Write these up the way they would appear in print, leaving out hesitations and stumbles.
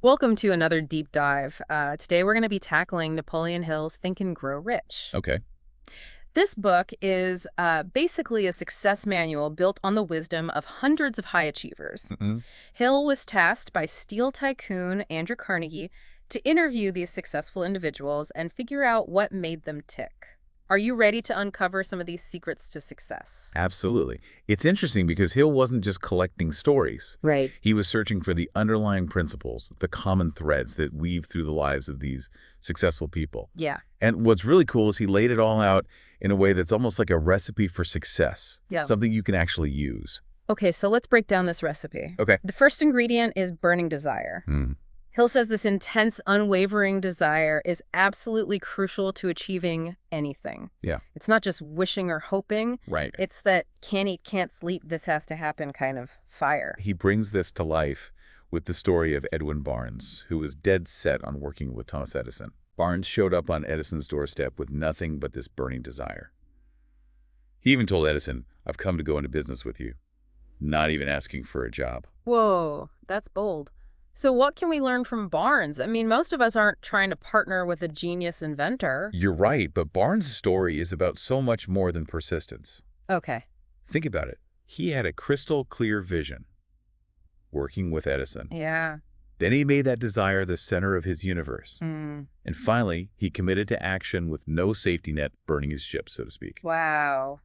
Welcome to another deep dive. Today we're going to be tackling Napoleon Hill's Think and Grow Rich. Okay. This book is basically a success manual built on the wisdom of hundreds of high achievers. Mm-mm. Hill was tasked by steel tycoon Andrew Carnegie to interview these successful individuals and figure out what made them tick. Are you ready to uncover some of these secrets to success? Absolutely. It's interesting because Hill wasn't just collecting stories. Right. He was searching for the underlying principles, the common threads that weave through the lives of these successful people. Yeah. And what's really cool is he laid it all out in a way that's almost like a recipe for success, Yeah. something you can actually use. Okay, so let's break down this recipe. Okay. The first ingredient is burning desire. Hmm. Hill says this intense, unwavering desire is absolutely crucial to achieving anything. Yeah. It's not just wishing or hoping. Right. It's that can't eat, can't sleep, this has to happen kind of fire. He brings this to life with the story of Edwin Barnes, who was dead set on working with Thomas Edison. Barnes showed up on Edison's doorstep with nothing but this burning desire. He even told Edison, "I've come to go into business with you," not even asking for a job. Whoa, that's bold. So what can we learn from Barnes? I mean, most of us aren't trying to partner with a genius inventor. You're right, but Barnes' story is about so much more than persistence. Okay. Think about it. He had a crystal clear vision, working with Edison. Yeah. Then he made that desire the center of his universe. Mm. And finally, he committed to action with no safety net burning his ships, so to speak. Wow.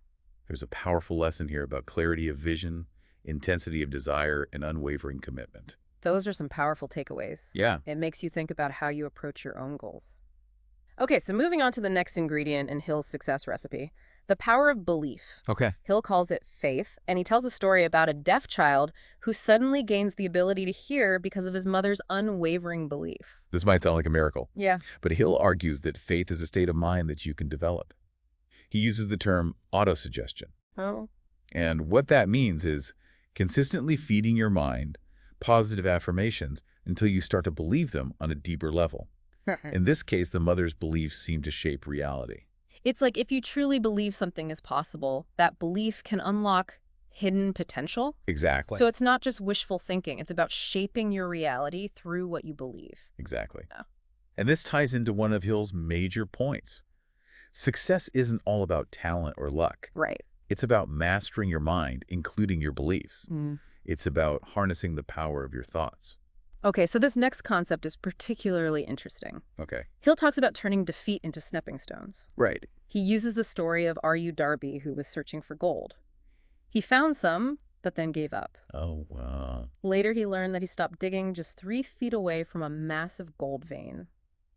There's a powerful lesson here about clarity of vision, intensity of desire, and unwavering commitment. Those are some powerful takeaways. Yeah. It makes you think about how you approach your own goals. Okay, so moving on to the next ingredient in Hill's success recipe, the power of belief. Okay. Hill calls it faith, and he tells a story about a deaf child who suddenly gains the ability to hear because of his mother's unwavering belief. This might sound like a miracle, Yeah. but Hill argues that faith is a state of mind that you can develop. He uses the term autosuggestion. Oh. And what that means is consistently feeding your mind positive affirmations until you start to believe them on a deeper level. In this case, the mother's beliefs seem to shape reality. It's like if you truly believe something is possible, that belief can unlock hidden potential. Exactly. So it's not just wishful thinking. It's about shaping your reality through what you believe. Exactly. Yeah. And this ties into one of Hill's major points. Success isn't all about talent or luck. Right. It's about mastering your mind, including your beliefs. Mm. It's about harnessing the power of your thoughts. Okay, so this next concept is particularly interesting. Okay. Hill talks about turning defeat into stepping stones. Right. He uses the story of R.U. Darby, who was searching for gold. He found some, but then gave up. Oh, wow. Later, he learned that he stopped digging just 3 feet away from a massive gold vein.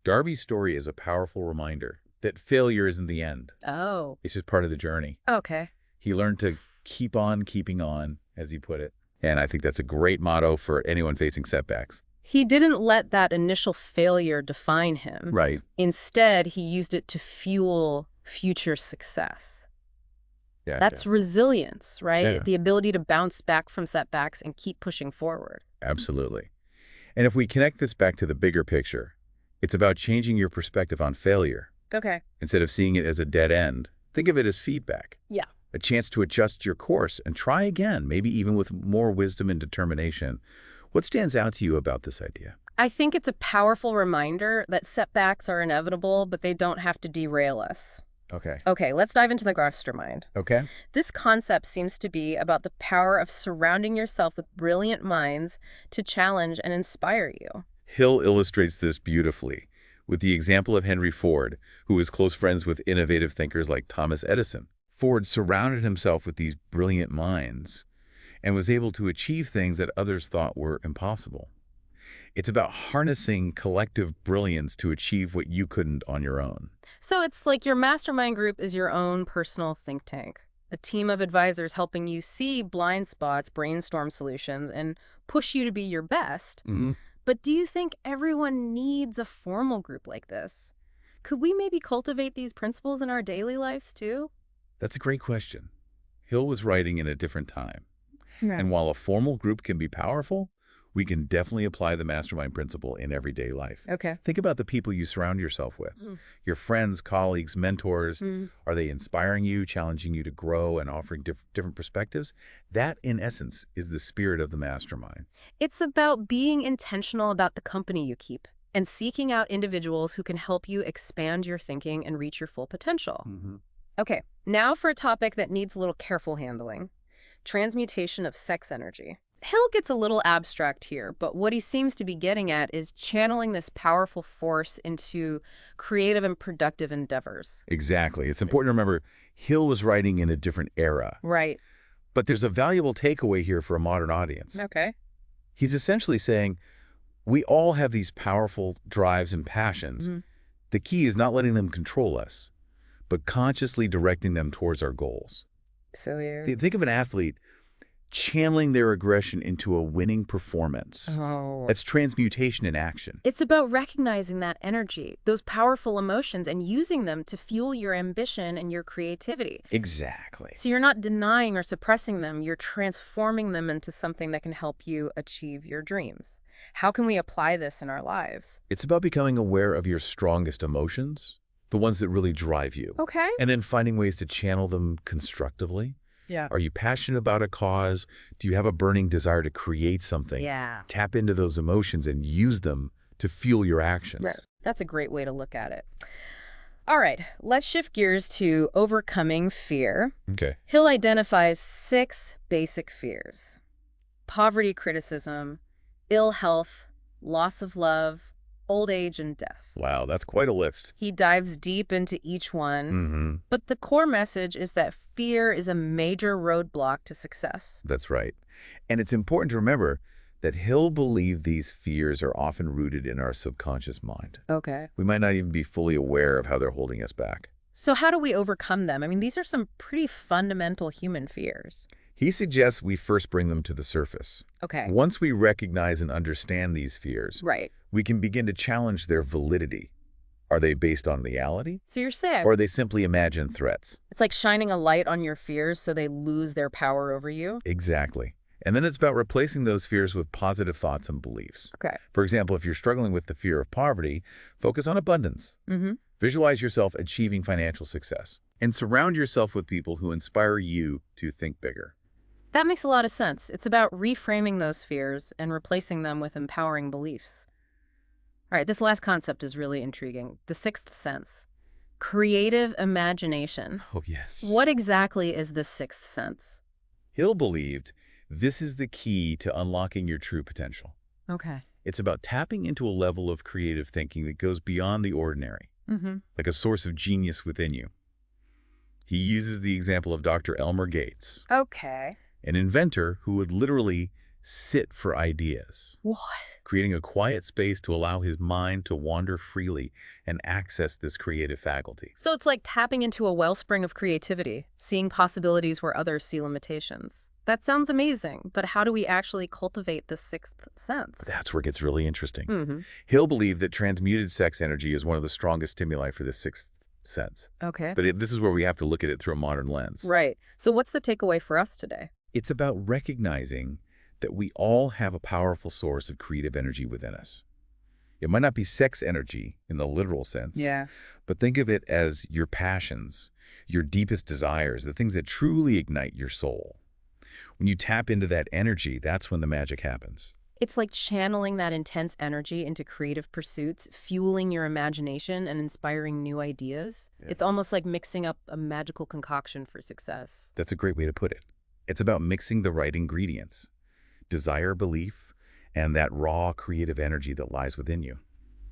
Darby's story is a powerful reminder that failure isn't the end. Oh. It's just part of the journey. Okay. He learned to keep on keeping on, as he put it. And I think that's a great motto for anyone facing setbacks. He didn't let that initial failure define him. Right. Instead, he used it to fuel future success. Yeah. That's resilience, right? Yeah. The ability to bounce back from setbacks and keep pushing forward. Absolutely. And if we connect this back to the bigger picture, it's about changing your perspective on failure. Okay. Instead of seeing it as a dead end, think of it as feedback. Yeah. A chance to adjust your course and try again, maybe even with more wisdom and determination. What stands out to you about this idea? I think it's a powerful reminder that setbacks are inevitable, but they don't have to derail us. Okay. Okay, let's dive into the mastermind. Okay. This concept seems to be about the power of surrounding yourself with brilliant minds to challenge and inspire you. Hill illustrates this beautifully with the example of Henry Ford, who was close friends with innovative thinkers like Thomas Edison. Ford surrounded himself with these brilliant minds and was able to achieve things that others thought were impossible. It's about harnessing collective brilliance to achieve what you couldn't on your own. So it's like your mastermind group is your own personal think tank, a team of advisors helping you see blind spots, brainstorm solutions, and push you to be your best. Mm-hmm. But do you think everyone needs a formal group like this? Could we maybe cultivate these principles in our daily lives too? That's a great question. Hill was writing in a different time. Yeah. And while a formal group can be powerful, We can definitely apply the mastermind principle in everyday life. Okay. Think about the people you surround yourself with. Mm. Your friends, colleagues, mentors. Mm. Are they inspiring you, challenging you to grow, and offering different perspectives? That, in essence, is the spirit of the mastermind. It's about being intentional about the company you keep and seeking out individuals who can help you expand your thinking and reach your full potential. Okay, now for a topic that needs a little careful handling. Transmutation of sex energy. Hill gets a little abstract here, but what he seems to be getting at is channeling this powerful force into creative and productive endeavors. Exactly. It's important to remember Hill was writing in a different era. Right. But there's a valuable takeaway here for a modern audience. Okay. He's essentially saying, we all have these powerful drives and passions. Mhm. The key is not letting them control us, but consciously directing them towards our goals. So you're... Think of an athlete channeling their aggression into a winning performance. Oh. That's transmutation in action. It's about recognizing that energy, those powerful emotions, and using them to fuel your ambition and your creativity. Exactly. So you're not denying or suppressing them, you're transforming them into something that can help you achieve your dreams. How can we apply this in our lives? It's about becoming aware of your strongest emotions, the ones that really drive you. Okay. And then finding ways to channel them constructively. Yeah. Are you passionate about a cause? Do you have a burning desire to create something? Yeah. Tap into those emotions and use them to fuel your actions. Right. That's a great way to look at it. All right, let's shift gears to overcoming fear. Okay. Hill identifies 6 basic fears: poverty, criticism, ill health, loss of love, old age, and death. Wow, that's quite a list. He dives deep into each one, but the core message is that fear is a major roadblock to success. That's right. And it's important to remember that Hill believed these fears are often rooted in our subconscious mind. Okay. We might not even be fully aware of how they're holding us back. So how do we overcome them? I mean, these are some pretty fundamental human fears. He suggests we first bring them to the surface. Okay. Once we recognize and understand these fears, Right. we can begin to challenge their validity. Are they based on reality? So you're saying Or are they simply imagined threats? it's like shining a light on your fears so they lose their power over you? Exactly. And then it's about replacing those fears with positive thoughts and beliefs. Okay. For example, if you're struggling with the fear of poverty, focus on abundance. Mm-hmm. Visualize yourself achieving financial success. And surround yourself with people who inspire you to think bigger. That makes a lot of sense. It's about reframing those fears and replacing them with empowering beliefs. All right, this last concept is really intriguing. The 6th sense. Creative imagination. Oh, yes. What exactly is the 6th sense? Hill believed this is the key to unlocking your true potential. Okay. It's about tapping into a level of creative thinking that goes beyond the ordinary, Mm-hmm. like a source of genius within you. He uses the example of Dr. Elmer Gates, Okay. an inventor who would literally sit for ideas, What? creating a quiet space to allow his mind to wander freely and access this creative faculty. So it's like tapping into a wellspring of creativity, seeing possibilities where others see limitations. That sounds amazing, but how do we actually cultivate the 6th sense? That's where it gets really interesting. Mm-hmm. Hill believed that transmuted sex energy is one of the strongest stimuli for the 6th sense. Okay. But this is where we have to look at it through a modern lens. Right. So what's the takeaway for us today? It's about recognizing that we all have a powerful source of creative energy within us. It might not be sex energy in the literal sense, but think of it as your passions, your deepest desires, the things that truly ignite your soul. When you tap into that energy, that's when the magic happens. It's like channeling that intense energy into creative pursuits, fueling your imagination and inspiring new ideas. Yeah. It's almost like mixing up a magical concoction for success. That's a great way to put it. It's about mixing the right ingredients: desire, belief, and that raw creative energy that lies within you.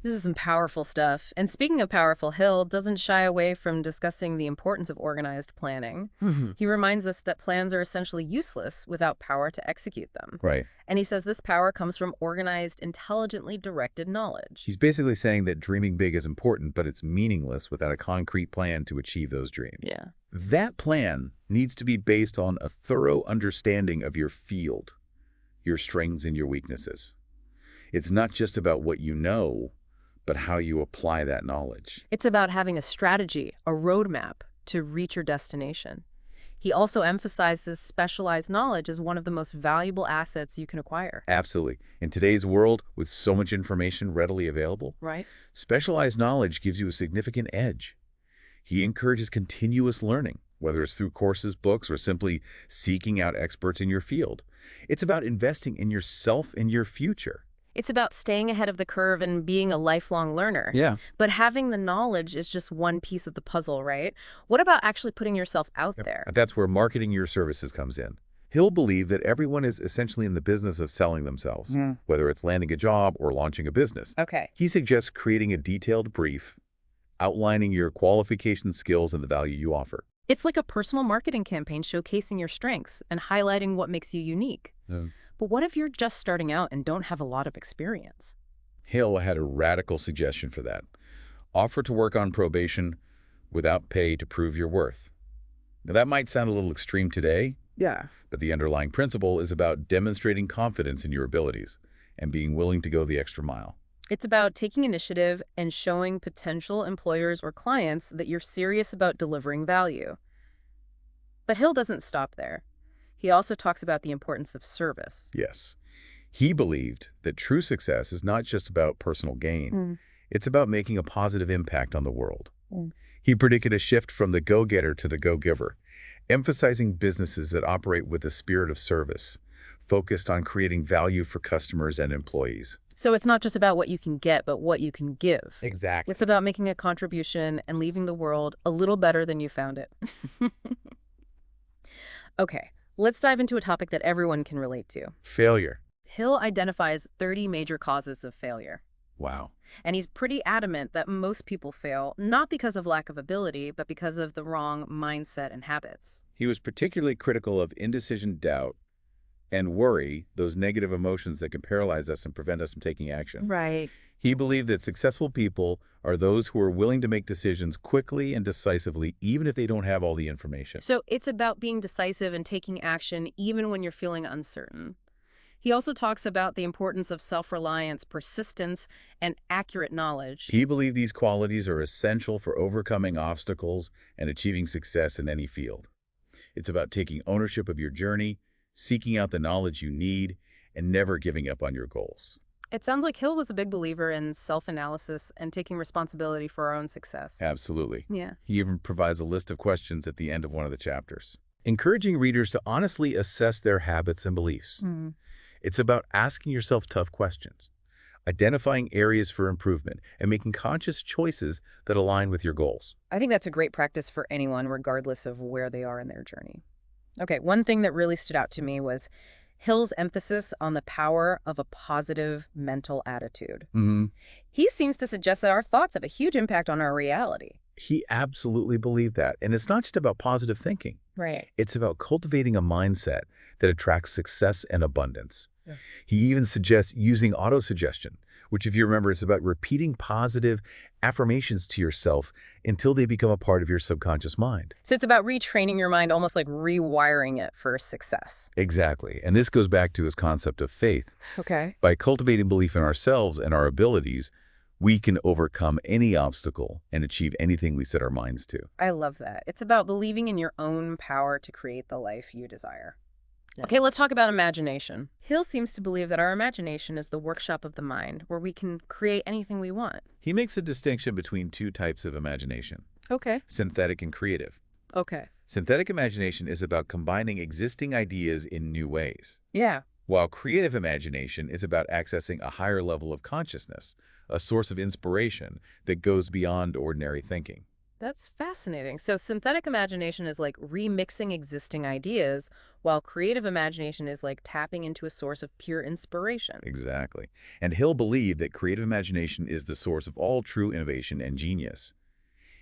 This is some powerful stuff. And speaking of powerful, Hill doesn't shy away from discussing the importance of organized planning. He reminds us that plans are essentially useless without power to execute them. Right. And he says this power comes from organized, intelligently directed knowledge. He's basically saying that dreaming big is important, but it's meaningless without a concrete plan to achieve those dreams. Yeah. That plan needs to be based on a thorough understanding of your field, your strengths and your weaknesses. It's not just about what you know, but how you apply that knowledge. It's about having a strategy, a roadmap to reach your destination. He also emphasizes specialized knowledge as one of the most valuable assets you can acquire. Absolutely. In today's world, with so much information readily available, Right? specialized knowledge gives you a significant edge. He encourages continuous learning, whether it's through courses, books, or simply seeking out experts in your field. It's about investing in yourself and your future. It's about staying ahead of the curve and being a lifelong learner. Yeah. But having the knowledge is just one piece of the puzzle, right? What about actually putting yourself out Yep. there? That's where marketing your services comes in. He'll believe that everyone is essentially in the business of selling themselves, whether it's landing a job or launching a business. Okay. He suggests creating a detailed brief, outlining your qualifications, skills, and the value you offer. It's like a personal marketing campaign showcasing your strengths and highlighting what makes you unique. Yeah. But what if you're just starting out and don't have a lot of experience? Hill had a radical suggestion for that. Offer to work on probation without pay to prove your worth. Now, that might sound a little extreme today, Yeah. but the underlying principle is about demonstrating confidence in your abilities and being willing to go the extra mile. It's about taking initiative and showing potential employers or clients that you're serious about delivering value. But Hill doesn't stop there. He also talks about the importance of service. Yes. He believed that true success is not just about personal gain. It's about making a positive impact on the world. He predicted a shift from the go-getter to the go-giver, emphasizing businesses that operate with a spirit of service, focused on creating value for customers and employees. So it's not just about what you can get, but what you can give. Exactly. It's about making a contribution and leaving the world a little better than you found it. Okay, let's dive into a topic that everyone can relate to. Failure. Hill identifies 30 major causes of failure. Wow. And he's pretty adamant that most people fail, not because of lack of ability, but because of the wrong mindset and habits. He was particularly critical of indecision, doubt, and worry, those negative emotions that can paralyze us and prevent us from taking action. Right. He believed that successful people are those who are willing to make decisions quickly and decisively, even if they don't have all the information. So it's about being decisive and taking action even when you're feeling uncertain. He also talks about the importance of self-reliance, persistence, and accurate knowledge. He believed these qualities are essential for overcoming obstacles and achieving success in any field. It's about taking ownership of your journey, seeking out the knowledge you need, and never giving up on your goals. It sounds like Hill was a big believer in self-analysis and taking responsibility for our own success. Absolutely. Yeah. He even provides a list of questions at the end of one of the chapters, encouraging readers to honestly assess their habits and beliefs. It's about asking yourself tough questions, identifying areas for improvement, and making conscious choices that align with your goals. I think that's a great practice for anyone, regardless of where they are in their journey. Okay, one thing that really stood out to me was Hill's emphasis on the power of a positive mental attitude. He seems to suggest that our thoughts have a huge impact on our reality. He absolutely believed that. And it's not just about positive thinking. Right. It's about cultivating a mindset that attracts success and abundance. Yeah. He even suggests using autosuggestion, which, if you remember, is about repeating positive affirmations to yourself until they become a part of your subconscious mind. So it's about retraining your mind, almost like rewiring it for success. Exactly. And this goes back to his concept of faith. Okay. By cultivating belief in ourselves and our abilities, we can overcome any obstacle and achieve anything we set our minds to. I love that. It's about believing in your own power to create the life you desire. Okay, let's talk about imagination. Hill seems to believe that our imagination is the workshop of the mind, where we can create anything we want. He makes a distinction between two types of imagination, Okay. synthetic and creative. Okay. Synthetic imagination is about combining existing ideas in new ways, Yeah. while creative imagination is about accessing a higher level of consciousness, a source of inspiration that goes beyond ordinary thinking. That's fascinating. So synthetic imagination is like remixing existing ideas, while creative imagination is like tapping into a source of pure inspiration. Exactly. And Hill believed that creative imagination is the source of all true innovation and genius.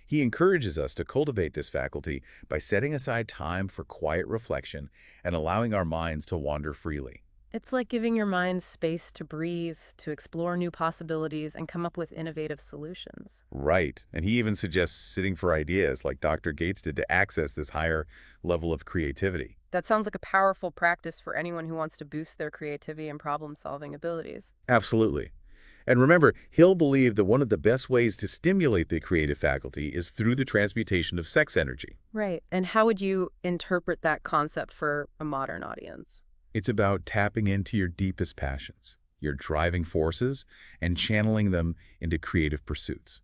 He encourages us to cultivate this faculty by setting aside time for quiet reflection and allowing our minds to wander freely. It's like giving your mind space to breathe, to explore new possibilities, and come up with innovative solutions. Right. And he even suggests sitting for ideas like Dr. Gates did to access this higher level of creativity. That sounds like a powerful practice for anyone who wants to boost their creativity and problem-solving abilities. Absolutely. And remember, Hill believed that one of the best ways to stimulate the creative faculty is through the transmutation of sex energy. Right. And how would you interpret that concept for a modern audience? It's about tapping into your deepest passions, your driving forces, and channeling them into creative pursuits.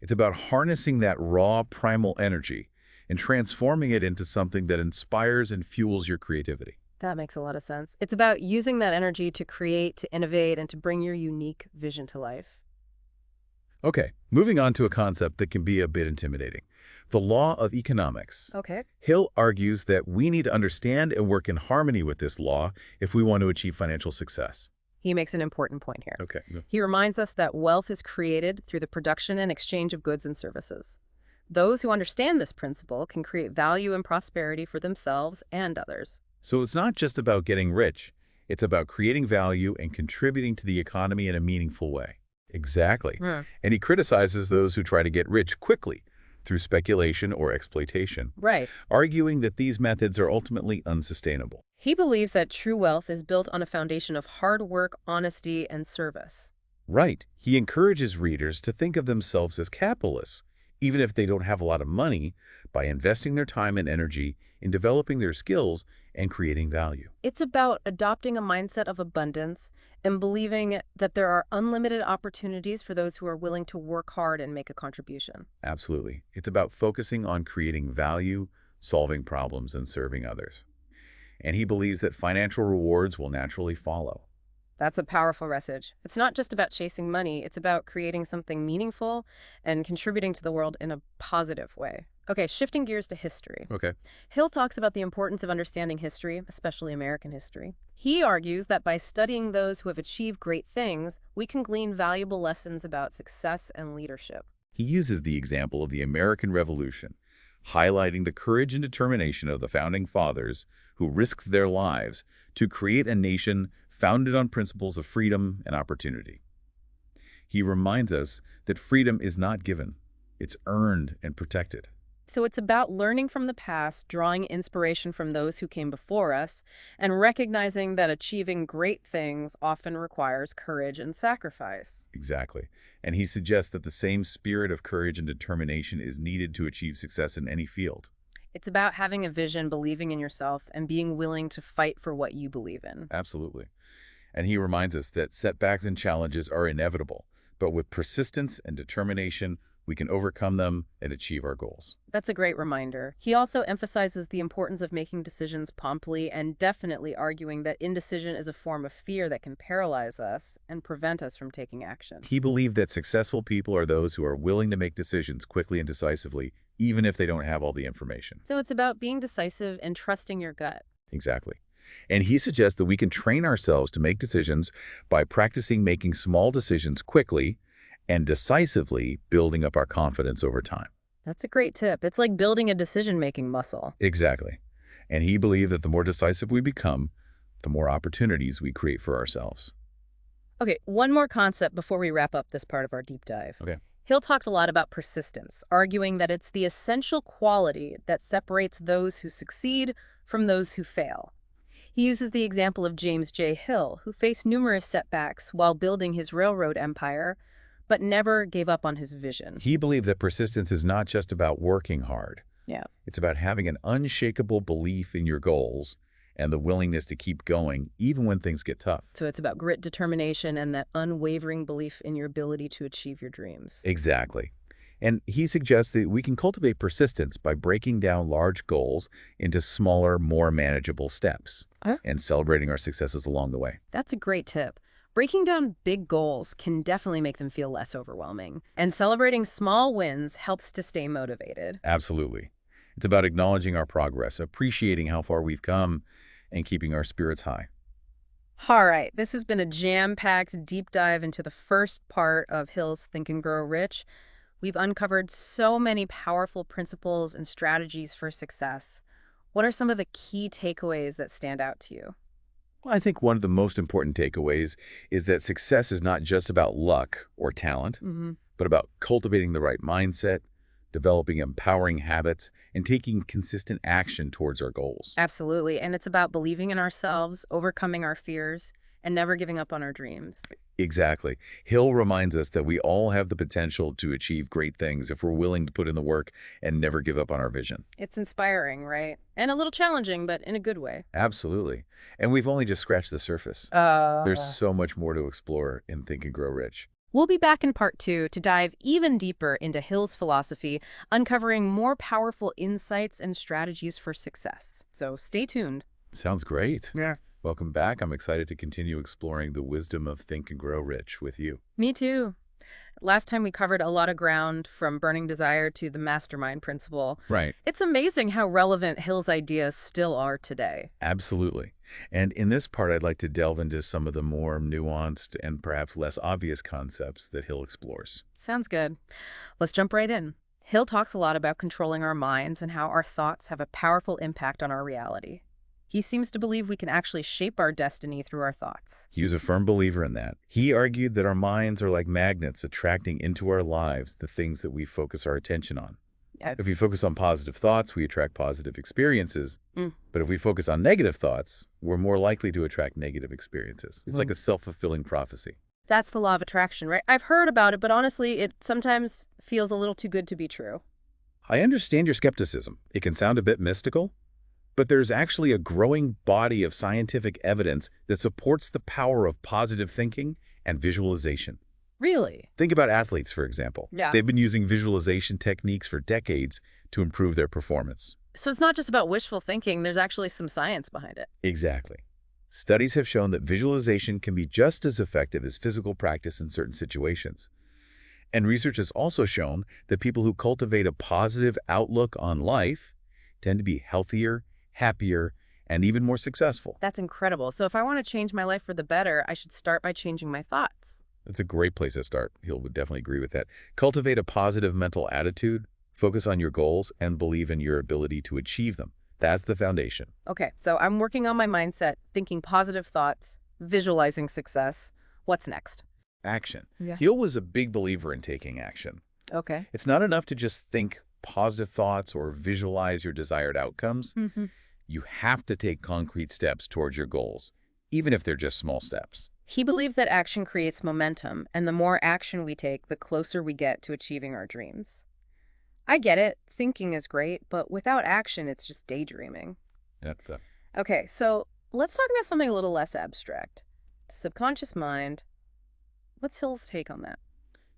It's about harnessing that raw, primal energy and transforming it into something that inspires and fuels your creativity. That makes a lot of sense. It's about using that energy to create, to innovate, and to bring your unique vision to life. Okay, moving on to a concept that can be a bit intimidating. The law of economics. Okay. Hill argues that we need to understand and work in harmony with this law if we want to achieve financial success. He makes an important point here. Okay. He reminds us that wealth is created through the production and exchange of goods and services. Those who understand this principle can create value and prosperity for themselves and others. So it's not just about getting rich. It's about creating value and contributing to the economy in a meaningful way. Exactly. Hmm. And he criticizes those who try to get rich quickly through speculation or exploitation, Right. arguing that these methods are ultimately unsustainable. He believes that true wealth is built on a foundation of hard work, honesty, and service. Right. He encourages readers to think of themselves as capitalists, even if they don't have a lot of money, by investing their time and energy in developing their skills and creating value. It's about adopting a mindset of abundance and believing that there are unlimited opportunities for those who are willing to work hard and make a contribution. Absolutely. It's about focusing on creating value, solving problems, and serving others. And he believes that financial rewards will naturally follow. That's a powerful message. It's not just about chasing money, it's about creating something meaningful and contributing to the world in a positive way. Okay, shifting gears to history. Okay. Hill talks about the importance of understanding history, especially American history. He argues that by studying those who have achieved great things, we can glean valuable lessons about success and leadership. He uses the example of the American Revolution, highlighting the courage and determination of the Founding Fathers who risked their lives to create a nation founded on principles of freedom and opportunity. He reminds us that freedom is not given, it's earned and protected. So it's about learning from the past, drawing inspiration from those who came before us, and recognizing that achieving great things often requires courage and sacrifice. Exactly. And he suggests that the same spirit of courage and determination is needed to achieve success in any field. It's about having a vision, believing in yourself, and being willing to fight for what you believe in. Absolutely. And he reminds us that setbacks and challenges are inevitable, but with persistence and determination, we can overcome them and achieve our goals. That's a great reminder. He also emphasizes the importance of making decisions promptly and definitely arguing that indecision is a form of fear that can paralyze us and prevent us from taking action. He believed that successful people are those who are willing to make decisions quickly and decisively, even if they don't have all the information. So it's about being decisive and trusting your gut. Exactly. And he suggests that we can train ourselves to make decisions by practicing making small decisions quickly and decisively, building up our confidence over time. That's a great tip. It's like building a decision-making muscle. Exactly. And he believed that the more decisive we become, the more opportunities we create for ourselves. Okay, one more concept before we wrap up this part of our deep dive. Okay. Hill talks a lot about persistence, arguing that it's the essential quality that separates those who succeed from those who fail. He uses the example of James J. Hill, who faced numerous setbacks while building his railroad empire, but never gave up on his vision. He believed that persistence is not just about working hard. Yeah. It's about having an unshakable belief in your goals and the willingness to keep going even when things get tough. So it's about grit, determination, and that unwavering belief in your ability to achieve your dreams. Exactly. And he suggests that we can cultivate persistence by breaking down large goals into smaller, more manageable steps and celebrating our successes along the way. That's a great tip. Breaking down big goals can definitely make them feel less overwhelming, and celebrating small wins helps to stay motivated. Absolutely. It's about acknowledging our progress, appreciating how far we've come, and keeping our spirits high. All right, this has been a jam-packed deep dive into the first part of Hill's Think and Grow Rich. We've uncovered so many powerful principles and strategies for success. What are some of the key takeaways that stand out to you? Well, I think one of the most important takeaways is that success is not just about luck or talent, but about cultivating the right mindset, developing empowering habits, and taking consistent action towards our goals. Absolutely, and it's about believing in ourselves, overcoming our fears, and never giving up on our dreams. Exactly. Hill reminds us that we all have the potential to achieve great things if we're willing to put in the work and never give up on our vision. It's inspiring, right? And a little challenging, but in a good way. Absolutely. And we've only just scratched the surface. There's Uh, so much more to explore in Think and Grow Rich. We'll be back in part 2 to dive even deeper into Hill's philosophy, uncovering more powerful insights and strategies for success. So stay tuned. Sounds great. Yeah. Welcome back. I'm excited to continue exploring the wisdom of Think and Grow Rich with you. Me too. Last time we covered a lot of ground, from burning desire to the mastermind principle. Right. It's amazing how relevant Hill's ideas still are today. Absolutely. And in this part, I'd like to delve into some of the more nuanced and perhaps less obvious concepts that Hill explores. Sounds good. Let's jump right in. Hill talks a lot about controlling our minds and how our thoughts have a powerful impact on our reality. He seems to believe we can actually shape our destiny through our thoughts. He was a firm believer in that. He argued that our minds are like magnets attracting into our lives the things that we focus our attention on. Yeah. If we focus on positive thoughts, we attract positive experiences. Mm. But if we focus on negative thoughts, we're more likely to attract negative experiences. It's like a self-fulfilling prophecy. That's the law of attraction, right? I've heard about it, but honestly, it sometimes feels a little too good to be true. I understand your skepticism. It can sound a bit mystical, but there's actually a growing body of scientific evidence that supports the power of positive thinking and visualization. Really? Think about athletes, for example. Yeah. They've been using visualization techniques for decades to improve their performance. So it's not just about wishful thinking, there's actually some science behind it. Exactly. Studies have shown that visualization can be just as effective as physical practice in certain situations. And research has also shown that people who cultivate a positive outlook on life tend to be healthier, happier, and even more successful. That's incredible. So if I want to change my life for the better, I should start by changing my thoughts. That's a great place to start. Hill would definitely agree with that. Cultivate a positive mental attitude, focus on your goals, and believe in your ability to achieve them. That's the foundation. Okay, so I'm working on my mindset, thinking positive thoughts, visualizing success. What's next? Action. Yeah. Hill was a big believer in taking action. Okay. It's not enough to just think positive thoughts or visualize your desired outcomes. Mm-hmm. You have to take concrete steps towards your goals, even if they're just small steps. He believed that action creates momentum, and the more action we take, the closer we get to achieving our dreams. I get it. Thinking is great, but without action, it's just daydreaming. Yep. Okay, so let's talk about something a little less abstract. Subconscious mind. What's Hill's take on that?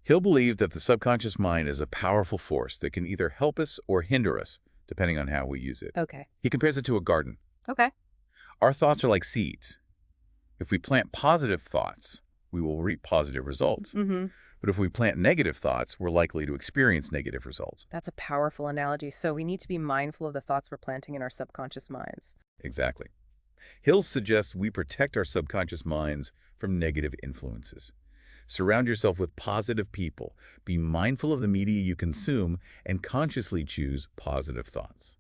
Hill believed that the subconscious mind is a powerful force that can either help us or hinder us, depending on how we use it. Okay. He compares it to a garden. Okay. Our thoughts are like seeds. If we plant positive thoughts, we will reap positive results. Mm-hmm. But if we plant negative thoughts, we're likely to experience negative results. That's a powerful analogy. So we need to be mindful of the thoughts we're planting in our subconscious minds. Exactly. Hill suggests we protect our subconscious minds from negative influences. Surround yourself with positive people. Be mindful of the media you consume and consciously choose positive thoughts.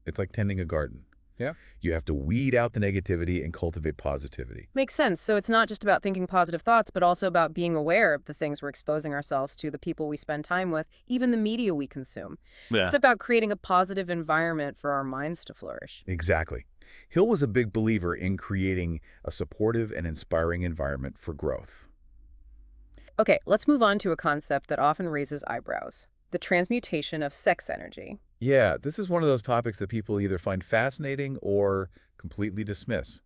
It's like tending a garden. Yeah. You have to weed out the negativity and cultivate positivity. Makes sense. So it's not just about thinking positive thoughts, but also about being aware of the things we're exposing ourselves to, the people we spend time with, even the media we consume. Yeah. It's about creating a positive environment for our minds to flourish. Exactly. Hill was a big believer in creating a supportive and inspiring environment for growth. Okay, let's move on to a concept that often raises eyebrows: the transmutation of sex energy. Yeah, this is one of those topics that people either find fascinating or completely dismiss.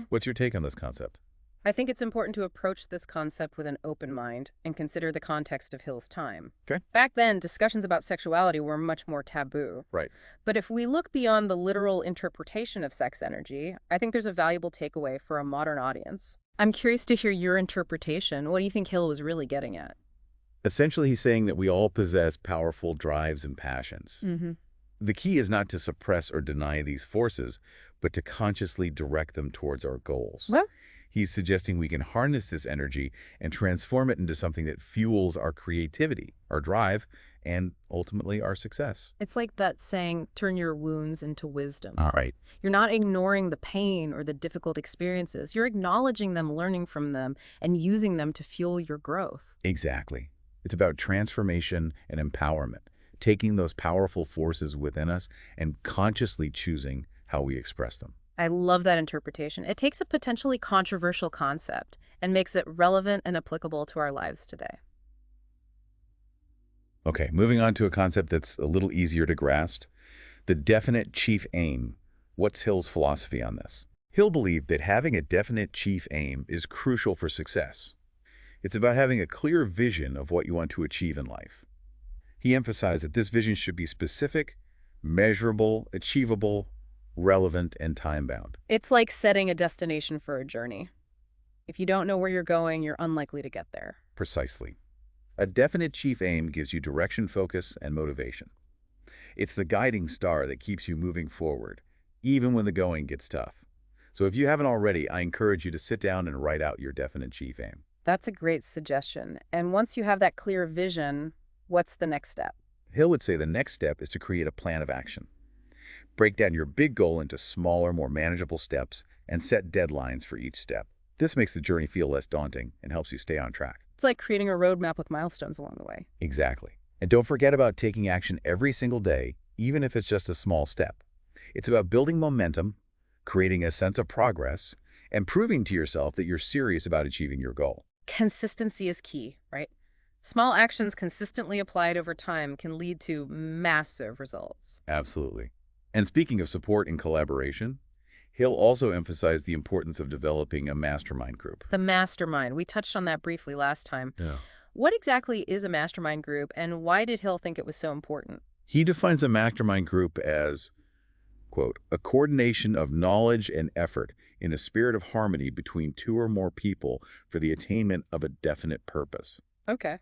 What's your take on this concept? I think it's important to approach this concept with an open mind and consider the context of Hill's time. Okay. Back then, discussions about sexuality were much more taboo. Right. But if we look beyond the literal interpretation of sex energy, I think there's a valuable takeaway for a modern audience. I'm curious to hear your interpretation. What do you think Hill was really getting at? Essentially, he's saying that we all possess powerful drives and passions. Mm-hmm. The key is not to suppress or deny these forces, but to consciously direct them towards our goals. Well, He's suggesting we can harness this energy and transform it into something that fuels our creativity, our drive, and ultimately our success. it's like that saying, turn your wounds into wisdom. All right. You're not ignoring the pain or the difficult experiences. You're acknowledging them, learning from them, and using them to fuel your growth. Exactly. It's about transformation and empowerment, taking those powerful forces within us and consciously choosing how we express them. I love that interpretation. It takes a potentially controversial concept and makes it relevant and applicable to our lives today. Okay, moving on to a concept that's a little easier to grasp, the definite chief aim. What's Hill's philosophy on this? Hill believed that having a definite chief aim is crucial for success. It's about having a clear vision of what you want to achieve in life. He emphasized that this vision should be specific, measurable, achievable, relevant, and time-bound. It's like setting a destination for a journey. If you don't know where you're going, you're unlikely to get there. Precisely. A definite chief aim gives you direction, focus, and motivation. It's the guiding star that keeps you moving forward, even when the going gets tough. So if you haven't already, I encourage you to sit down and write out your definite chief aim. That's a great suggestion. And once you have that clear vision, what's the next step? Hill would say the next step is to create a plan of action. Break down your big goal into smaller, more manageable steps and set deadlines for each step. This makes the journey feel less daunting and helps you stay on track. It's like creating a roadmap with milestones along the way. Exactly. And don't forget about taking action every single day, even if it's just a small step. It's about building momentum, creating a sense of progress, and proving to yourself that you're serious about achieving your goal. Consistency is key, right? Small actions consistently applied over time can lead to massive results. Absolutely. And speaking of support and collaboration, Hill also emphasized the importance of developing a mastermind group. The mastermind, we touched on that briefly last time. Yeah. What exactly is a mastermind group, and why did Hill think it was so important? He defines a mastermind group as, quote, a coordination of knowledge and effort in a spirit of harmony between two or more people for the attainment of a definite purpose. Okay.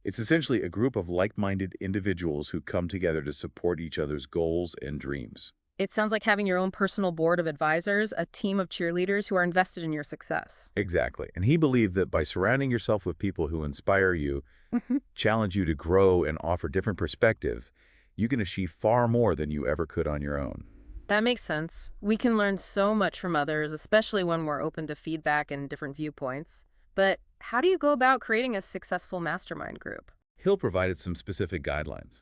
It's essentially a group of like-minded individuals who come together to support each other's goals and dreams. It sounds like having your own personal board of advisors, a team of cheerleaders who are invested in your success. Exactly. And he believed that by surrounding yourself with people who inspire you, challenge you to grow, and offer different perspective, you can achieve far more than you ever could on your own. That makes sense. We can learn so much from others, especially when we're open to feedback and different viewpoints. But how do you go about creating a successful mastermind group? Hill provided some specific guidelines.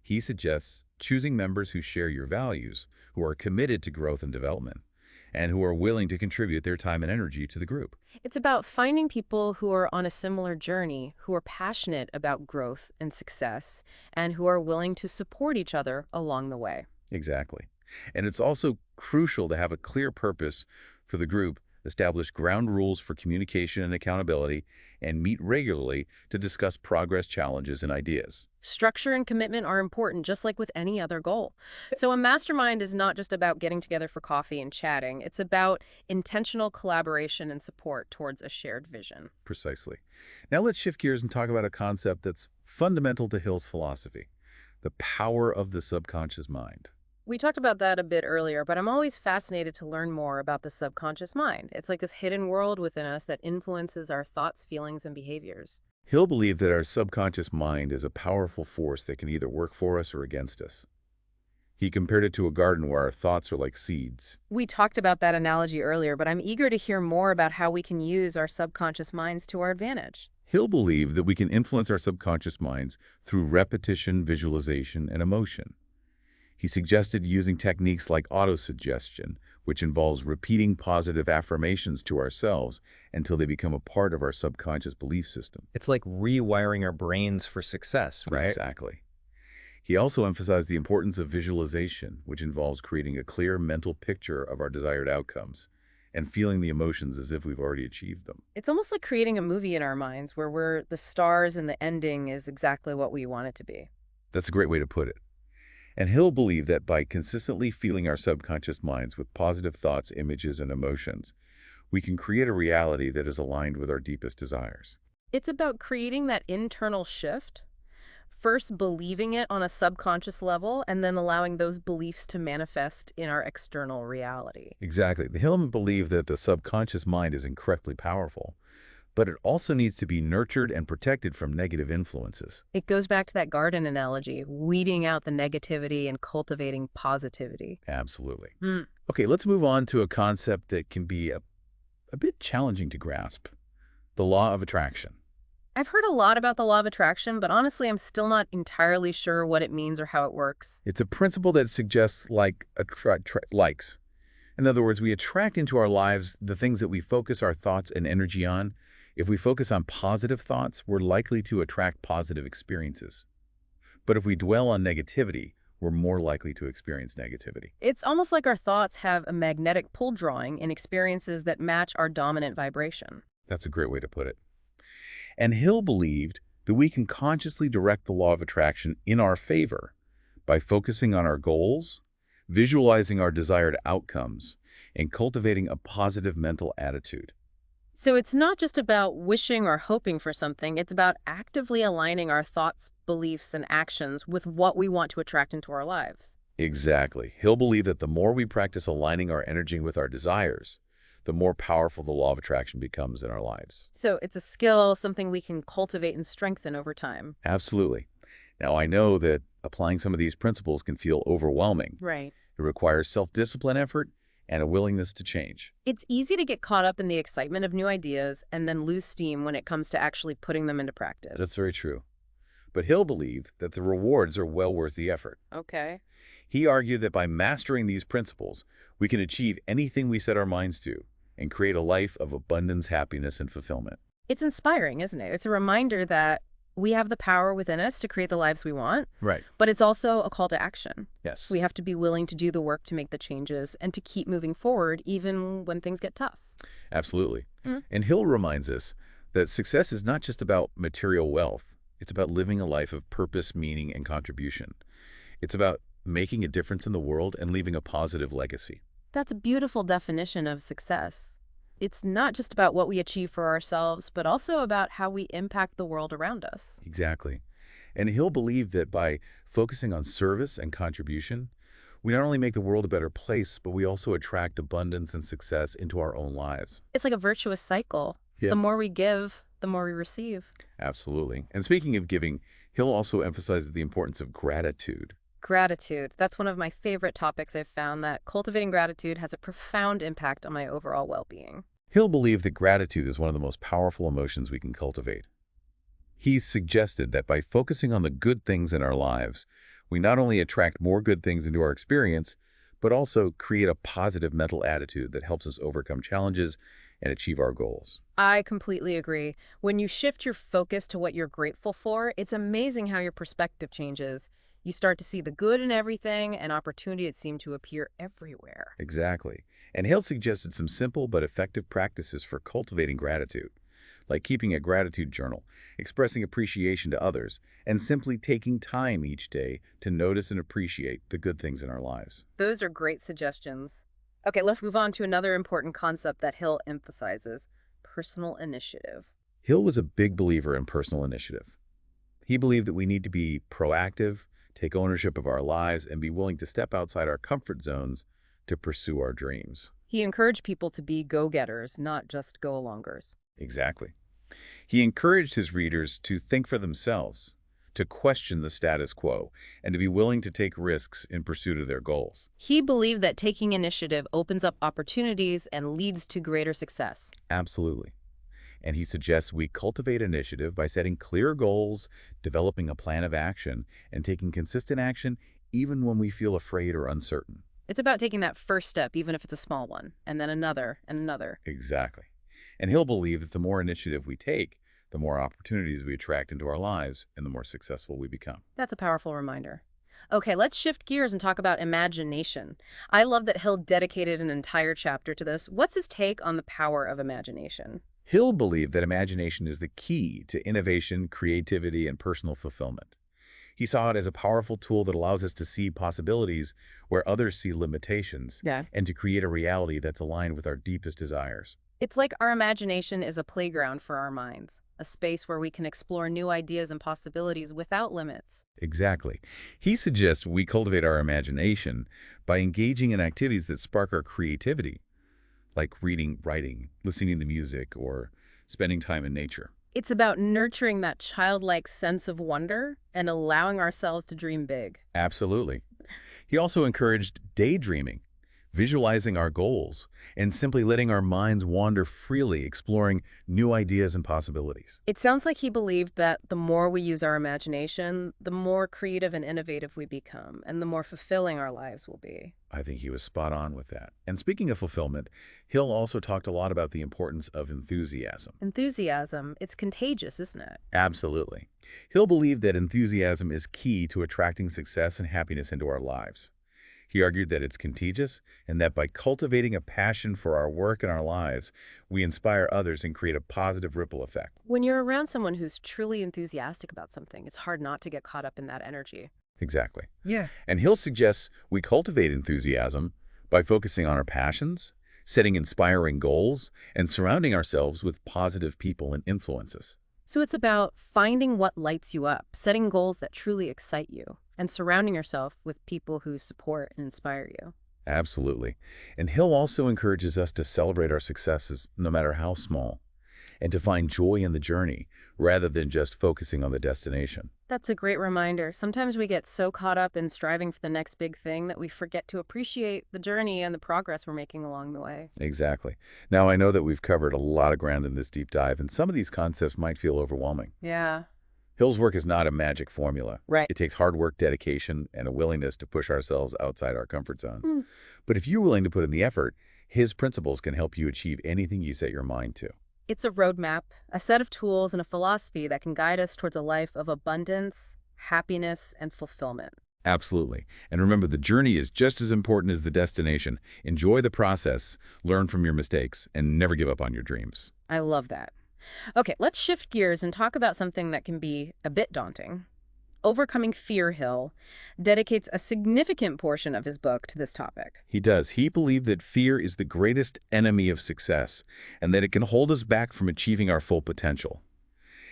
He suggests choosing members who share your values, who are committed to growth and development, and who are willing to contribute their time and energy to the group. It's about finding people who are on a similar journey, who are passionate about growth and success, and who are willing to support each other along the way. Exactly. And it's also crucial to have a clear purpose for the group, establish ground rules for communication and accountability, and meet regularly to discuss progress, challenges, and ideas. Structure and commitment are important, just like with any other goal. So a mastermind is not just about getting together for coffee and chatting. It's about intentional collaboration and support towards a shared vision. Precisely. Now let's shift gears and talk about a concept that's fundamental to Hill's philosophy, the power of the subconscious mind. We talked about that a bit earlier, but I'm always fascinated to learn more about the subconscious mind. It's like this hidden world within us that influences our thoughts, feelings, and behaviors. Hill believed that our subconscious mind is a powerful force that can either work for us or against us. He compared it to a garden where our thoughts are like seeds. We talked about that analogy earlier, but I'm eager to hear more about how we can use our subconscious minds to our advantage. Hill believed that we can influence our subconscious minds through repetition, visualization, and emotion. He suggested using techniques like autosuggestion, which involves repeating positive affirmations to ourselves until they become a part of our subconscious belief system. It's like rewiring our brains for success, right? Exactly. He also emphasized the importance of visualization, which involves creating a clear mental picture of our desired outcomes and feeling the emotions as if we've already achieved them. It's almost like creating a movie in our minds where we're the stars and the ending is exactly what we want it to be. That's a great way to put it. And Hill believed that by consistently feeding our subconscious minds with positive thoughts, images, and emotions, we can create a reality that is aligned with our deepest desires. It's about creating that internal shift, first believing it on a subconscious level, and then allowing those beliefs to manifest in our external reality. Exactly. The Hill believed that the subconscious mind is incredibly powerful, but it also needs to be nurtured and protected from negative influences. It goes back to that garden analogy, weeding out the negativity and cultivating positivity. Absolutely. Mm. Okay, let's move on to a concept that can be a bit challenging to grasp, the law of attraction. I've heard a lot about the law of attraction, but honestly, I'm still not entirely sure what it means or how it works. It's a principle that suggests likes. In other words, we attract into our lives the things that we focus our thoughts and energy on. If we focus on positive thoughts, we're likely to attract positive experiences. But if we dwell on negativity, we're more likely to experience negativity. It's almost like our thoughts have a magnetic pull drawing in experiences that match our dominant vibration. That's a great way to put it. And Hill believed that we can consciously direct the law of attraction in our favor by focusing on our goals, visualizing our desired outcomes, and cultivating a positive mental attitude. So it's not just about wishing or hoping for something, it's about actively aligning our thoughts, beliefs, and actions with what we want to attract into our lives. Exactly. Hill believed that the more we practice aligning our energy with our desires, the more powerful the law of attraction becomes in our lives. So it's a skill, something we can cultivate and strengthen over time. Absolutely. Now, I know that applying some of these principles can feel overwhelming. Right. It requires self-discipline effort and a willingness to change. It's easy to get caught up in the excitement of new ideas and then lose steam when it comes to actually putting them into practice. That's very true. But Hill believed that the rewards are well worth the effort. Okay. He argued that by mastering these principles, we can achieve anything we set our minds to and create a life of abundance, happiness, and fulfillment. It's inspiring, isn't it? It's a reminder that we have the power within us to create the lives we want, Right. but it's also a call to action. Yes. We have to be willing to do the work to make the changes and to keep moving forward even when things get tough. Absolutely. Mhm. And Hill reminds us that success is not just about material wealth. It's about living a life of purpose, meaning, and contribution. It's about making a difference in the world and leaving a positive legacy. That's a beautiful definition of success. It's not just about what we achieve for ourselves, but also about how we impact the world around us. Exactly. And Hill believed that by focusing on service and contribution, we not only make the world a better place, but we also attract abundance and success into our own lives. It's like a virtuous cycle. Yeah. The more we give, the more we receive. Absolutely. And speaking of giving, Hill also emphasizes the importance of gratitude. Gratitude. That's one of my favorite topics. I've found that cultivating gratitude has a profound impact on my overall well-being. Hill believed that gratitude is one of the most powerful emotions we can cultivate. He suggested that by focusing on the good things in our lives, we not only attract more good things into our experience, but also create a positive mental attitude that helps us overcome challenges and achieve our goals. I completely agree. When you shift your focus to what you're grateful for, it's amazing how your perspective changes. You start to see the good in everything, and opportunities seem to appear everywhere. Exactly. And Hill suggested some simple but effective practices for cultivating gratitude, like keeping a gratitude journal, expressing appreciation to others, and simply taking time each day to notice and appreciate the good things in our lives. Those are great suggestions. Okay, let's move on to another important concept that Hill emphasizes, personal initiative. Hill was a big believer in personal initiative. He believed that we need to be proactive, take ownership of our lives, and be willing to step outside our comfort zones to pursue our dreams. He encouraged people to be go-getters, not just go-alongers. Exactly. He encouraged his readers to think for themselves, to question the status quo, and to be willing to take risks in pursuit of their goals. He believed that taking initiative opens up opportunities and leads to greater success. Absolutely. And he suggests we cultivate initiative by setting clear goals, developing a plan of action, and taking consistent action even when we feel afraid or uncertain. It's about taking that first step, even if it's a small one, and then another and another. Exactly. And Hill believed that the more initiative we take, the more opportunities we attract into our lives, and the more successful we become. That's a powerful reminder. Okay, let's shift gears and talk about imagination. I love that Hill dedicated an entire chapter to this. What's his take on the power of imagination? Hill believed that imagination is the key to innovation, creativity, and personal fulfillment. He saw it as a powerful tool that allows us to see possibilities where others see limitations, Yeah. and to create a reality that's aligned with our deepest desires. It's like our imagination is a playground for our minds, a space where we can explore new ideas and possibilities without limits. Exactly. He suggests we cultivate our imagination by engaging in activities that spark our creativity, like reading, writing, listening to music, or spending time in nature. It's about nurturing that childlike sense of wonder and allowing ourselves to dream big. Absolutely. He also encouraged daydreaming, visualizing our goals, and simply letting our minds wander freely, exploring new ideas and possibilities. It sounds like he believed that the more we use our imagination, the more creative and innovative we become, and the more fulfilling our lives will be. I think he was spot on with that. And speaking of fulfillment, Hill also talked a lot about the importance of enthusiasm. Enthusiasm, it's contagious, isn't it? Absolutely. Hill believed that enthusiasm is key to attracting success and happiness into our lives. He argued that it's contagious and that by cultivating a passion for our work and our lives, we inspire others and create a positive ripple effect. When you're around someone who's truly enthusiastic about something, it's hard not to get caught up in that energy. Exactly. Yeah. And Hill suggests we cultivate enthusiasm by focusing on our passions, setting inspiring goals, and surrounding ourselves with positive people and influences. So it's about finding what lights you up, setting goals that truly excite you, and surrounding yourself with people who support and inspire you. Absolutely. And Hill also encourages us to celebrate our successes, no matter how small, and to find joy in the journey rather than just focusing on the destination. That's a great reminder. Sometimes we get so caught up in striving for the next big thing that we forget to appreciate the journey and the progress we're making along the way. Exactly. Now, I know that we've covered a lot of ground in this deep dive, and some of these concepts might feel overwhelming. Yeah. Hill's work is not a magic formula. Right. It takes hard work, dedication, and a willingness to push ourselves outside our comfort zones. Mm. But if you're willing to put in the effort, his principles can help you achieve anything you set your mind to. It's a roadmap, a set of tools, and a philosophy that can guide us towards a life of abundance, happiness, and fulfillment. Absolutely. And remember, the journey is just as important as the destination. Enjoy the process, learn from your mistakes, and never give up on your dreams. I love that. Okay, let's shift gears and talk about something that can be a bit daunting. Overcoming Fear Hill dedicates a significant portion of his book to this topic. He does. He believed that fear is the greatest enemy of success and that it can hold us back from achieving our full potential.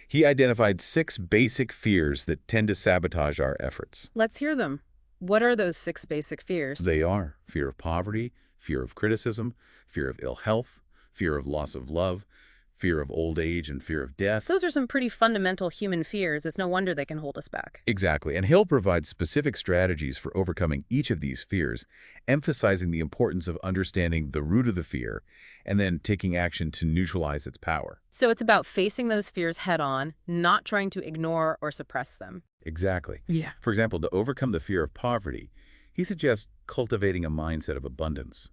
He identified 6 basic fears that tend to sabotage our efforts. Let's hear them. What are those 6 basic fears? They are fear of poverty, fear of criticism, fear of ill health, fear of loss of love, fear of old age, and fear of death. Those are some pretty fundamental human fears. It's no wonder they can hold us back. Exactly, and Hill provides specific strategies for overcoming each of these fears, emphasizing the importance of understanding the root of the fear and then taking action to neutralize its power. So it's about facing those fears head on, not trying to ignore or suppress them. Exactly. Yeah. For example, to overcome the fear of poverty, he suggests cultivating a mindset of abundance,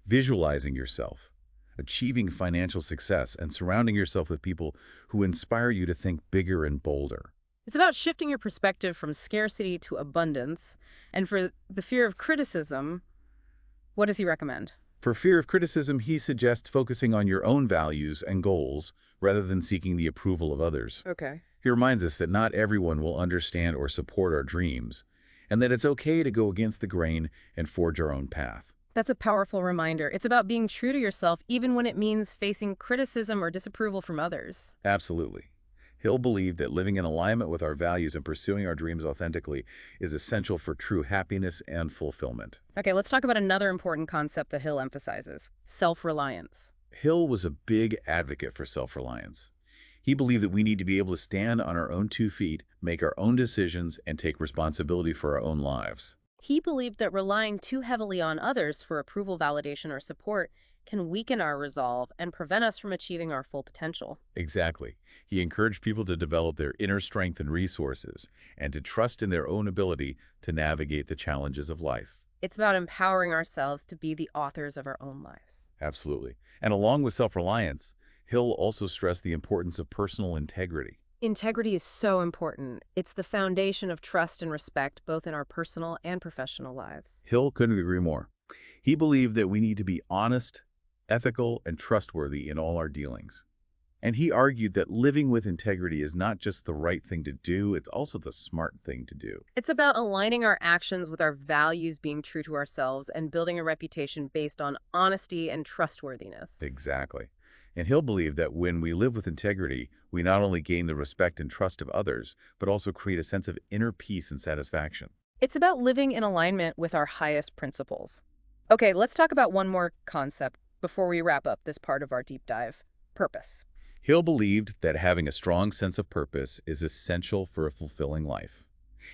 visualizing yourself, achieving financial success, and surrounding yourself with people who inspire you to think bigger and bolder. It's about shifting your perspective from scarcity to abundance. And for the fear of criticism, what does he recommend? For fear of criticism, he suggests focusing on your own values and goals rather than seeking the approval of others. Okay. He reminds us that not everyone will understand or support our dreams, and that it's okay to go against the grain and forge our own path. That's a powerful reminder. It's about being true to yourself, even when it means facing criticism or disapproval from others. Absolutely. Hill believed that living in alignment with our values and pursuing our dreams authentically is essential for true happiness and fulfillment. Okay, let's talk about another important concept that Hill emphasizes: self-reliance. Hill was a big advocate for self-reliance. He believed that we need to be able to stand on our own 2 feet, make our own decisions, and take responsibility for our own lives. He believed that relying too heavily on others for approval, validation, or support can weaken our resolve and prevent us from achieving our full potential. Exactly. He encouraged people to develop their inner strength and resources and to trust in their own ability to navigate the challenges of life. It's about empowering ourselves to be the authors of our own lives. Absolutely. And along with self-reliance, Hill also stressed the importance of personal integrity. Integrity is so important. It's the foundation of trust and respect, both in our personal and professional lives. Hill couldn't agree more. He believed that we need to be honest, ethical, and trustworthy in all our dealings. And he argued that living with integrity is not just the right thing to do, it's also the smart thing to do. It's about aligning our actions with our values, being true to ourselves, and building a reputation based on honesty and trustworthiness. Exactly. And Hill believed that when we live with integrity, we not only gain the respect and trust of others, but also create a sense of inner peace and satisfaction. It's about living in alignment with our highest principles. Okay, let's talk about one more concept before we wrap up this part of our deep dive: purpose. Hill believed that having a strong sense of purpose is essential for a fulfilling life.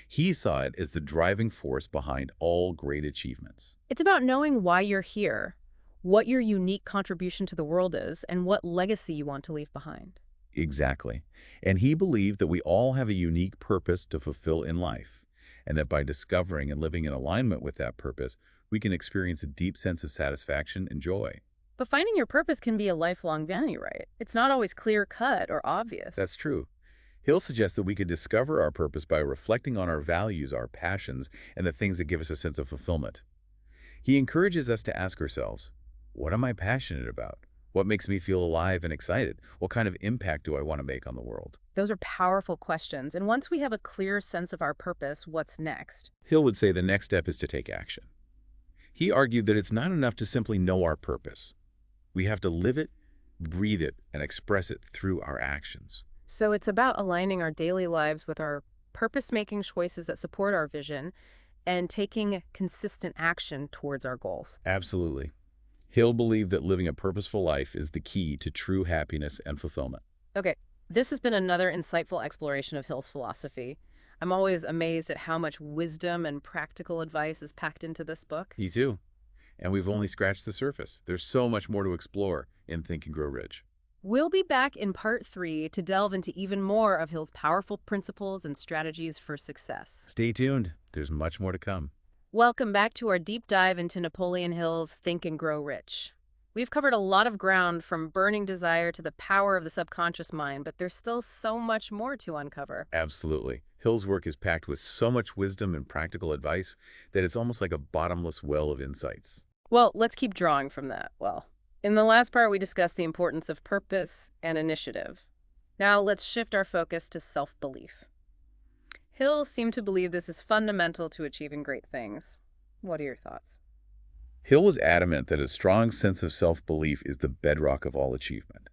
He saw it as the driving force behind all great achievements. It's about knowing why you're here, what your unique contribution to the world is, and what legacy you want to leave behind. Exactly. And he believed that we all have a unique purpose to fulfill in life, and that by discovering and living in alignment with that purpose, we can experience a deep sense of satisfaction and joy. But finding your purpose can be a lifelong journey, right? It's not always clear-cut or obvious. That's true. Hill suggests that we could discover our purpose by reflecting on our values, our passions, and the things that give us a sense of fulfillment. He encourages us to ask ourselves, what am I passionate about? What makes me feel alive and excited? What kind of impact do I want to make on the world? Those are powerful questions. And once we have a clear sense of our purpose, what's next? Hill would say the next step is to take action. He argued that it's not enough to simply know our purpose. We have to live it, breathe it, and express it through our actions. So it's about aligning our daily lives with our purpose-making choices that support our vision and taking consistent action towards our goals. Absolutely. Hill believed that living a purposeful life is the key to true happiness and fulfillment. Okay, this has been another insightful exploration of Hill's philosophy. I'm always amazed at how much wisdom and practical advice is packed into this book. Me too. And we've only scratched the surface. There's so much more to explore in Think and Grow Rich. We'll be back in part 3 to delve into even more of Hill's powerful principles and strategies for success. Stay tuned. There's much more to come. Welcome back to our deep dive into Napoleon Hill's Think and Grow Rich. We've covered a lot of ground from burning desire to the power of the subconscious mind, but there's still so much more to uncover. Absolutely. Hill's work is packed with so much wisdom and practical advice that it's almost like a bottomless well of insights. Well, let's keep drawing from that. In the last part, we discussed the importance of purpose and initiative. Now let's shift our focus to self-belief. Hill seemed to believe this is fundamental to achieving great things. What are your thoughts? Hill was adamant that a strong sense of self-belief is the bedrock of all achievement.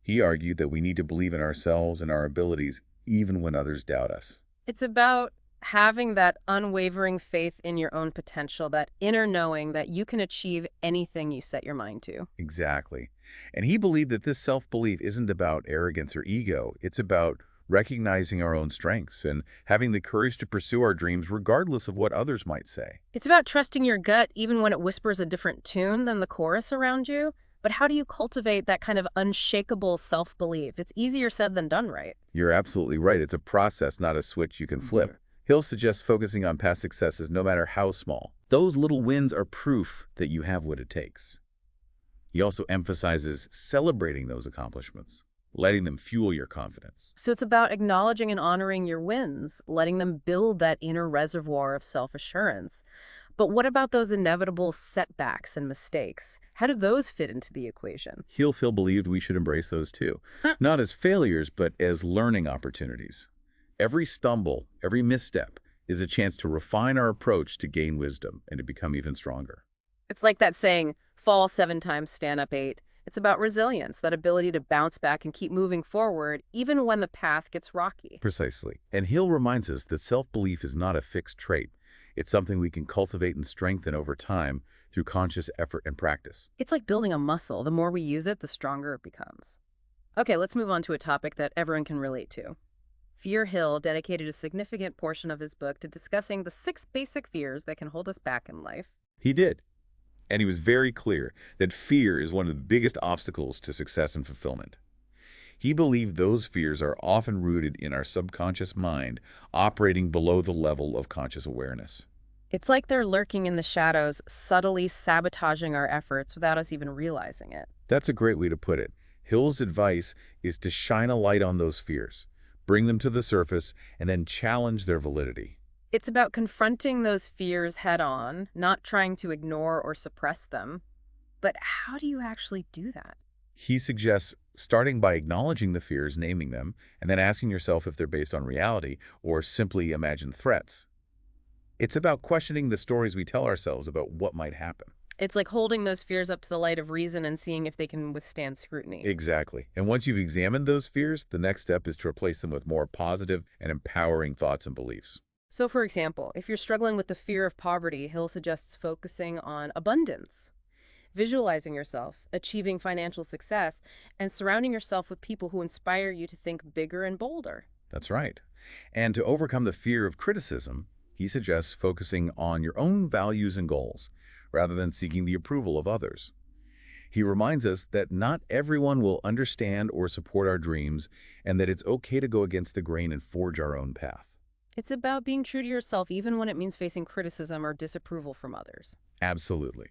He argued that we need to believe in ourselves and our abilities even when others doubt us. It's about having that unwavering faith in your own potential, that inner knowing that you can achieve anything you set your mind to. Exactly. And he believed that this self-belief isn't about arrogance or ego. It's about recognizing our own strengths and having the courage to pursue our dreams regardless of what others might say. It's about trusting your gut even when it whispers a different tune than the chorus around you. But how do you cultivate that kind of unshakable self-belief? It's easier said than done, right? You're absolutely right. It's a process, not a switch you can flip. Hill suggests focusing on past successes no matter how small. Those little wins are proof that you have what it takes. He also emphasizes celebrating those accomplishments, letting them fuel your confidence. So it's about acknowledging and honoring your wins, letting them build that inner reservoir of self-assurance. But what about those inevitable setbacks and mistakes? How do those fit into the equation? Hill believed we should embrace those too, not as failures, but as learning opportunities. Every stumble, every misstep is a chance to refine our approach to gain wisdom and to become even stronger. It's like that saying, fall 7 times, stand up 8. It's about resilience, that ability to bounce back and keep moving forward, even when the path gets rocky. Precisely. And Hill reminds us that self-belief is not a fixed trait. It's something we can cultivate and strengthen over time through conscious effort and practice. It's like building a muscle. The more we use it, the stronger it becomes. Okay, let's move on to a topic that everyone can relate to. Hill dedicated a significant portion of his book to discussing the 6 basic fears that can hold us back in life. He did. And he was very clear that fear is one of the biggest obstacles to success and fulfillment. He believed those fears are often rooted in our subconscious mind, operating below the level of conscious awareness. It's like they're lurking in the shadows, subtly sabotaging our efforts without us even realizing it. That's a great way to put it. Hill's advice is to shine a light on those fears, bring them to the surface, and then challenge their validity. It's about confronting those fears head-on, not trying to ignore or suppress them. But how do you actually do that? He suggests starting by acknowledging the fears, naming them, and then asking yourself if they're based on reality or simply imagined threats. It's about questioning the stories we tell ourselves about what might happen. It's like holding those fears up to the light of reason and seeing if they can withstand scrutiny. Exactly. And once you've examined those fears, the next step is to replace them with more positive and empowering thoughts and beliefs. So, for example, if you're struggling with the fear of poverty, Hill suggests focusing on abundance, visualizing yourself, achieving financial success, and surrounding yourself with people who inspire you to think bigger and bolder. That's right. And to overcome the fear of criticism, he suggests focusing on your own values and goals, rather than seeking the approval of others. He reminds us that not everyone will understand or support our dreams, and that it's okay to go against the grain and forge our own path. It's about being true to yourself even when it means facing criticism or disapproval from others. Absolutely.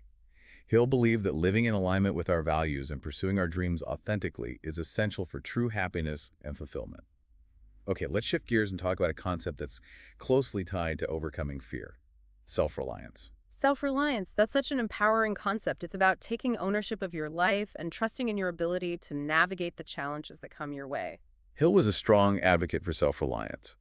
He'll believe that living in alignment with our values and pursuing our dreams authentically is essential for true happiness and fulfillment. Okay, let's shift gears and talk about a concept that's closely tied to overcoming fear: self-reliance. Self-reliance, that's such an empowering concept. It's about taking ownership of your life and trusting in your ability to navigate the challenges that come your way. Hill was a strong advocate for self-reliance.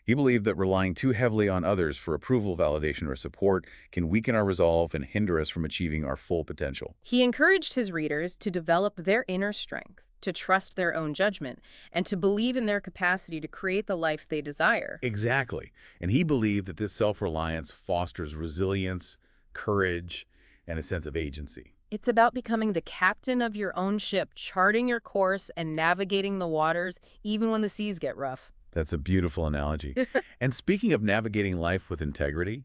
He believed that relying too heavily on others for approval, validation, or support can weaken our resolve and hinder us from achieving our full potential. He encouraged his readers to develop their inner strength, to trust their own judgment, and to believe in their capacity to create the life they desire. Exactly. And he believed that this self-reliance fosters resilience, courage, and a sense of agency. It's about becoming the captain of your own ship, charting your course and navigating the waters, even when the seas get rough. That's a beautiful analogy. And speaking of navigating life with integrity,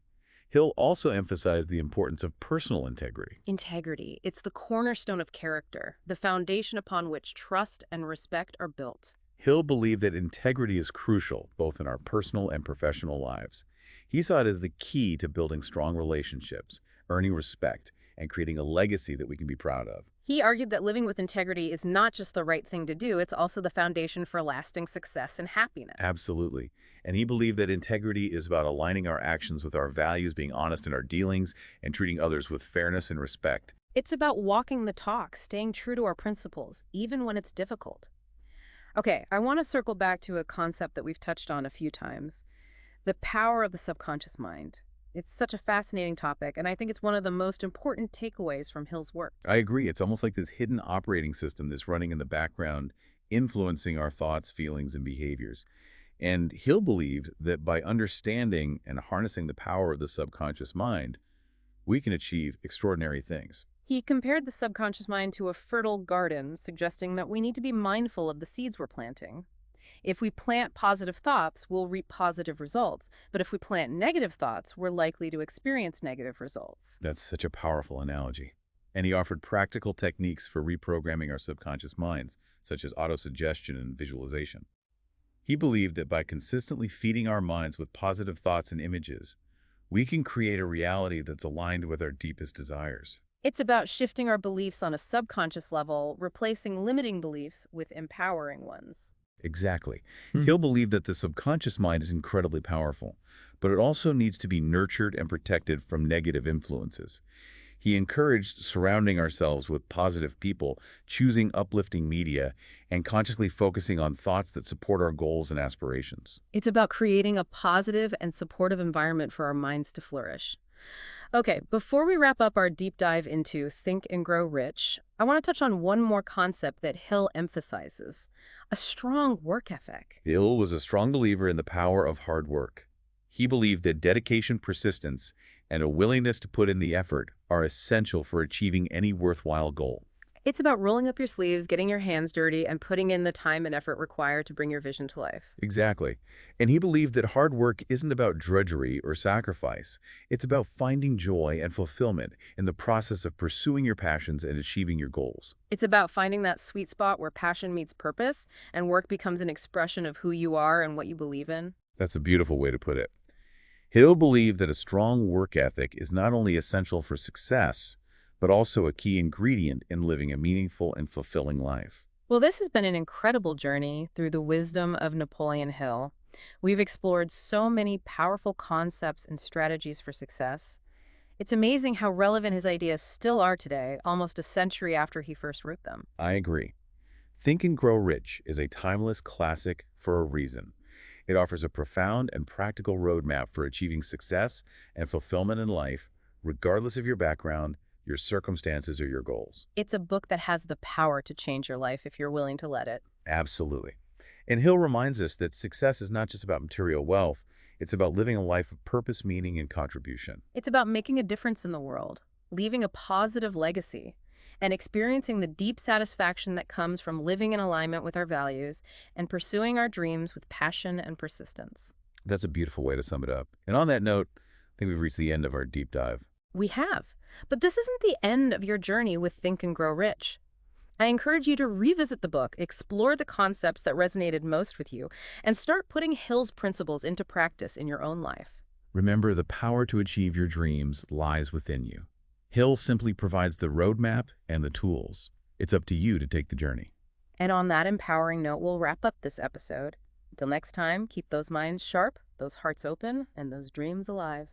Hill also emphasized the importance of personal integrity. Integrity, it's the cornerstone of character, the foundation upon which trust and respect are built. Hill believed that integrity is crucial, both in our personal and professional lives. He saw it as the key to building strong relationships, earning respect, and creating a legacy that we can be proud of. He argued that living with integrity is not just the right thing to do, it's also the foundation for lasting success and happiness. Absolutely. And he believed that integrity is about aligning our actions with our values, being honest in our dealings, and treating others with fairness and respect. It's about walking the talk, staying true to our principles, even when it's difficult. Okay, I want to circle back to a concept that we've touched on a few times: the power of the subconscious mind. It's such a fascinating topic, and I think it's one of the most important takeaways from Hill's work. I agree. It's almost like this hidden operating system that's running in the background, influencing our thoughts, feelings, and behaviors. And Hill believed that by understanding and harnessing the power of the subconscious mind, we can achieve extraordinary things. He compared the subconscious mind to a fertile garden, suggesting that we need to be mindful of the seeds we're planting. If we plant positive thoughts, we'll reap positive results. But if we plant negative thoughts, we're likely to experience negative results. That's such a powerful analogy. And he offered practical techniques for reprogramming our subconscious minds, such as autosuggestion and visualization. He believed that by consistently feeding our minds with positive thoughts and images, we can create a reality that's aligned with our deepest desires. It's about shifting our beliefs on a subconscious level, replacing limiting beliefs with empowering ones. Exactly. Hill believed that the subconscious mind is incredibly powerful, but it also needs to be nurtured and protected from negative influences. He encouraged surrounding ourselves with positive people, choosing uplifting media, and consciously focusing on thoughts that support our goals and aspirations. It's about creating a positive and supportive environment for our minds to flourish. Okay, before we wrap up our deep dive into Think and Grow Rich, I want to touch on one more concept that Hill emphasizes: a strong work ethic. Hill was a strong believer in the power of hard work. He believed that dedication, persistence, and a willingness to put in the effort are essential for achieving any worthwhile goal. It's about rolling up your sleeves, getting your hands dirty, and putting in the time and effort required to bring your vision to life. Exactly. And he believed that hard work isn't about drudgery or sacrifice. It's about finding joy and fulfillment in the process of pursuing your passions and achieving your goals. It's about finding that sweet spot where passion meets purpose and work becomes an expression of who you are and what you believe in. That's a beautiful way to put it. Hill believed that a strong work ethic is not only essential for success, but also a key ingredient in living a meaningful and fulfilling life. Well, this has been an incredible journey through the wisdom of Napoleon Hill. We've explored so many powerful concepts and strategies for success. It's amazing how relevant his ideas still are today, almost a century after he first wrote them. I agree. Think and Grow Rich is a timeless classic for a reason. It offers a profound and practical roadmap for achieving success and fulfillment in life, regardless of your background, your circumstances, or your goals. It's a book that has the power to change your life if you're willing to let it. Absolutely. And Hill reminds us that success is not just about material wealth, it's about living a life of purpose, meaning, and contribution. It's about making a difference in the world, leaving a positive legacy, and experiencing the deep satisfaction that comes from living in alignment with our values and pursuing our dreams with passion and persistence. That's a beautiful way to sum it up. And on that note, I think we've reached the end of our deep dive. We have. But this isn't the end of your journey with Think and Grow Rich. I encourage you to revisit the book, explore the concepts that resonated most with you, and start putting Hill's principles into practice in your own life. Remember, the power to achieve your dreams lies within you. Hill simply provides the roadmap and the tools. It's up to you to take the journey. And on that empowering note, we'll wrap up this episode. Until next time, keep those minds sharp, those hearts open, and those dreams alive.